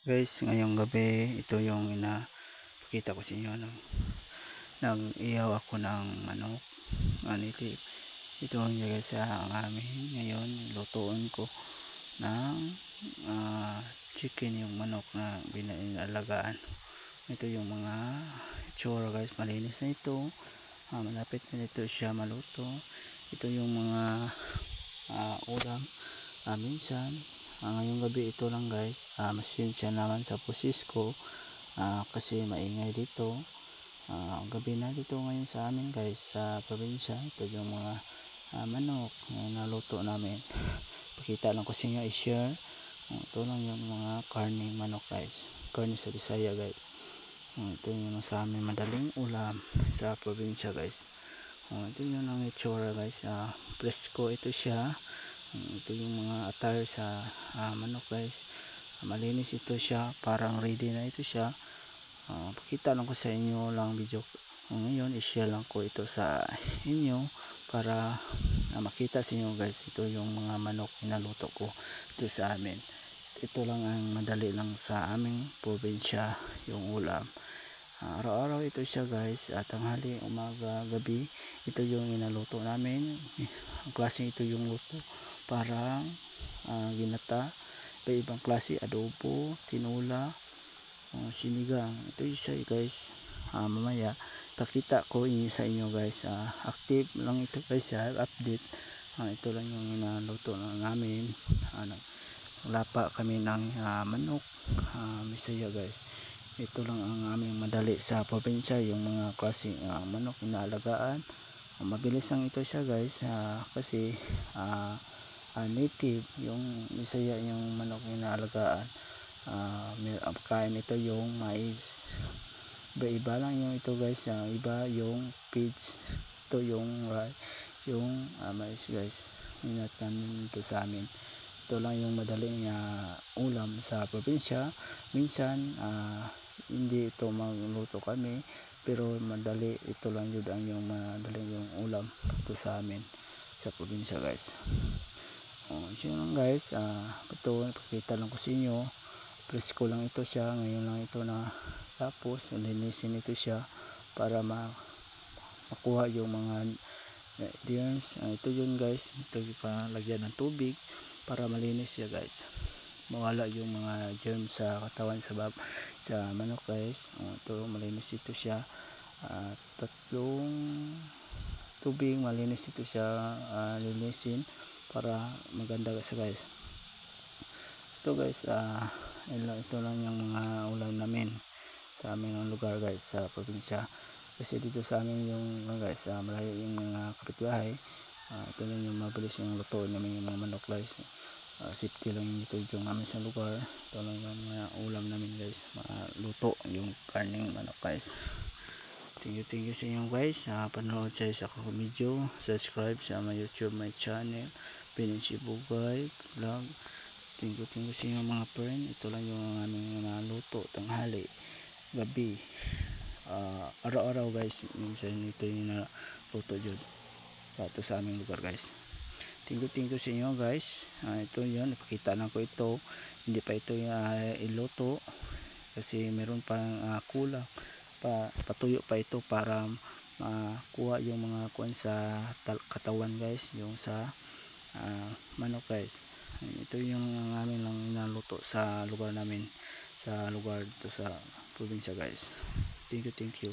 Guys, ngayong gabi, ito yung inapakita ko sa inyo. Nag-ihaw ako ng manok. Ito ang guys ang amin. Ngayon, lutuin ko ng chicken yung manok na binalagaan. Ito yung mga itsura guys. Malinis na ito. Malapit na ito siya maluto. Ito yung mga ulam. Minsan ngayong gabi ito lang guys, masensya naman sa pusis ko kasi maingay dito. Gabi na dito ngayon sa amin guys, sa probinsya. Ito yung mga manok na naluto namin. Pakita lang ko sa inyo, i-share. Ito lang yung mga karne manok guys, karne sa Bisaya guys. Ito yung sa amin madaling ulam sa probinsya guys. Ito yung ang itsura guys, presko ito siya. Ito yung mga attire sa manok guys. Malinis ito siya, parang ready na ito siya. Pakita lang ko sa inyo lang video ngayon, i-share lang ko ito sa inyo para makita sa inyo guys. Ito yung mga manok inaluto ko ito sa amin. Ito lang ang madali lang sa aming probinsya yung ulam. Araw-araw ito siya guys, at tanghali, umaga, gabi. Ito yung inaluto namin. Ang klase ito yung luto, parang ginata, ibang klase, adobo, tinula, sinigang. Ito siya guys. Mamaya pakita ko sa inyo guys. Active lang ito guys, update. Ito lang yung inaluto namin. Lapa kami ng manok, Bisaya guys. Ito lang ang aming madali sa probinsya, yung mga klase manok inaalagaan. Mabilis lang ito siya guys, kasi native yung Bisaya yung manok inaalagaan. Kain ito yung mais. Iba lang yung ito guys, iba yung pigs. Ito yung mais guys. Ingatan ito sa amin. Ito lang yung madaling ulam sa probinsya. Minsan hindi ito magluto kami, pero madali ito lang yun ang yung madaling yung ulam ito sa amin sa probinsya guys. So lang guys, ito pakita lang ko sa inyo. Presko lang ito siya, ngayon lang ito na tapos linisin ito siya para makuha yung mga germs. Ito yun guys, ito yung palagyan ng tubig para malinis siya guys, mawala yung mga germs sa katawan sa manok guys. Ito malinis ito siya, tatlong tubig, malinis ito siya, linisin para maganda sa guys. Ito guys, ito lang yung mga ulam namin sa aming lugar guys sa probinsya. Kasi dito sa amin yung guys, malayo yung mga kapitbahay. Ito lang yung mabilis yung luto namin yung mga manok guys. Safety lang ito yung namin sa lugar. Ito lang yung mga ulam namin guys, luto yung karning manok guys. Thank you sa inyo guys. Panood sa video, subscribe sa my YouTube, my channel, Pinancy Bugay Vlog. Thank you sa inyo mga friend. Ito lang yung aming naluto tanghali, gabi, araw-araw guys. Minsan ito yung naluto dyan sa aming lugar guys. Thank you sa inyo guys. Ito yun, ipakita lang ko ito. Hindi pa ito iluto kasi meron pang kulang patuyo pa ito para makuha yung mga kuan sa katawan guys, yung sa manok guys. Ito yung namin lang inaluto sa lugar namin, sa lugar dito sa probinsya guys. Thank you.